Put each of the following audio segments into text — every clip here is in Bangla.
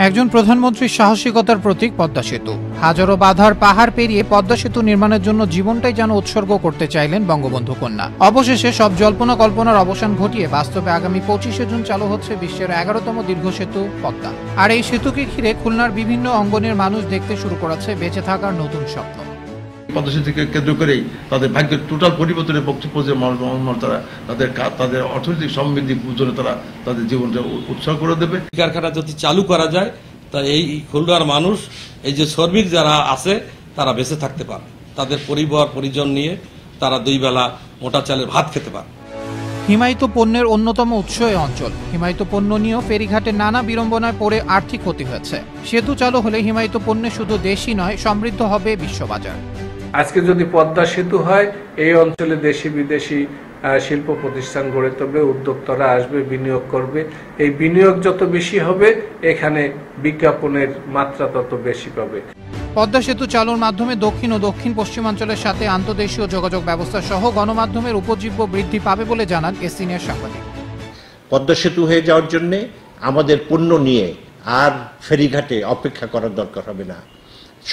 একজন প্রধানমন্ত্রীর সাহসিকতার প্রতীক পদ্মা সেতু। হাজারো বাধার পাহাড় পেরিয়ে পদ্মা সেতু নির্মাণের জন্য জীবনটাই যেন উৎসর্গ করতে চাইলেন বঙ্গবন্ধু কন্যা। অবশেষে সব জল্পনা কল্পনার অবসান ঘটিয়ে বাস্তবে আগামী 25শে জুন চালু হচ্ছে বিশ্বের 11তম দীর্ঘ সেতু পদ্মা। আর এই সেতুকে ঘিরে খুলনার বিভিন্ন অঙ্গনের মানুষ দেখতে শুরু করেছে বেঁচে থাকার নতুন স্বপ্ন। পদ্মা সেতুকে কেন্দ্র করেই তাদের ভাগ্যের টোটাল পরিবর্তনের পক্ষে তারা তাদের অর্থনৈতিক সমৃদ্ধির জন্য তারা তাদের জীবনটা উৎসর্গ করে দেবে। কারখানা যদি চালু করা যায় তা এই খুলনার মানুষ, এই যে শ্রমিক যারা আছে তারা বেঁচে থাকতে পারে, তাদের পরিবার পরিজন নিয়ে তারা 2 বেলা মোটা চালের ভাত খেতে পারে। হিমায়িত পণ্যের অন্যতম উৎস এই অঞ্চল। হিমায়িত পণ্য নিয়েও ফেরিঘাটে নানা বিড়ম্বনায় পড়ে আর্থিক ক্ষতি হয়েছে। সেতু চালু হলে হিমায়িত পণ্যে শুধু দেশই নয়, সমৃদ্ধ হবে বিশ্ববাজার। আজকে যদি পদ্মা সেতু হয়, এই অঞ্চলে দেশি বিদেশি শিল্প প্রতিষ্ঠান গড়ে তুলবে, উদ্যোক্তারা আসবে, বিনিয়োগ করবে। এই বিনিয়োগ যত বেশি হবে, এখানে বিজ্ঞাপনের মাত্রা তত বেশি পাবে। পদ্মা সেতু চালুর মাধ্যমে দক্ষিণ ও দক্ষিণ পশ্চিমাঞ্চলের সাথে আন্তঃদেশীয় যোগাযোগ ব্যবস্থা সহ গণমাধ্যমের উপজীব্য বৃদ্ধি পাবে বলে জানান এ সিনিয়র সাংবাদিক। পদ্মা সেতু হয়ে যাওয়ার জন্য আমাদের পণ্য নিয়ে আর ফেরিঘাটে অপেক্ষা করার দরকার হবে না।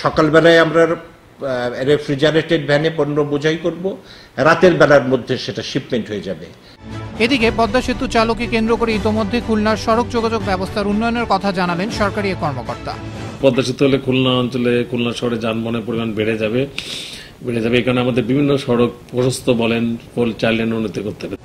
সকালবেলায় আমরা রেফ্রিজারেটেড ভ্যানে পণ্য বোঝাই করব, রাতের বেলার মধ্যে সেটা শিপমেন্ট হয়ে যাবে। এদিকে পদ্মা সেতু চালুকে কেন্দ্র করে ইতোমধ্যে খুলনার সড়ক যোগাযোগ ব্যবস্থার উন্নয়নের কথা জানালেন সরকারি কর্মকর্তা। পদ্মা সেতু হলে খুলনা অঞ্চলে, খুলনা শহরে যানবাহনের পরিমাণ বেড়ে যাবে। এই কারণে আমাদের বিভিন্ন সড়ক প্রশস্ত বলেন, 4 লেন উন্নতি করতে হবে।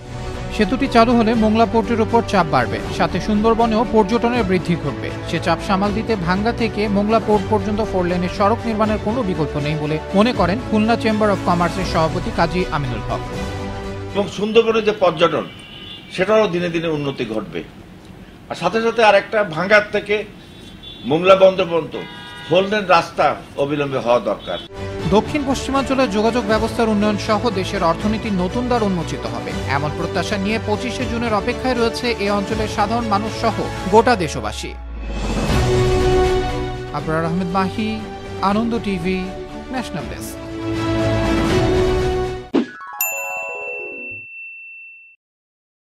সেতুটি চালু হলে মোংলা পোর্টের উপর চাপ বাড়বে, সাথে সুন্দরবনেও পর্যটনের বৃদ্ধি ঘটবে। সে চাপ সামাল দিতে ভাঙ্গা থেকে মোংলা পোর্ট পর্যন্ত 4 লেনের সড়ক নির্মাণের কোনো বিকল্প নেই বলে মনে করেন খুলনা চেম্বার অব কমার্সের সভাপতি কাজী আমিনুল হক। এবং সুন্দরবনের যে পর্যটন, সেটারও দিনে দিনে উন্নতি ঘটবে। আর সাথে সাথে আরেকটা ভাঙ্গার থেকে মোংলা বন্দর পর্যন্ত 4 লেন রাস্তা অবিলম্বে হওয়া দরকার। দক্ষিণ পশ্চিমাঞ্চলের যোগাযোগ ব্যবস্থার উন্নয়ন সহ দেশের অর্থনীতির নতুন দ্বার উন্মোচিত হবে, এমন প্রত্যাশা নিয়ে 25শে জুনের অপেক্ষায় রয়েছে এই অঞ্চলের সাধারণ মানুষ সহ গোটা দেশবাসী। আবরার আহমেদ মাহি, আনন্দ টিভি, ন্যাশনাল ডেস্ক।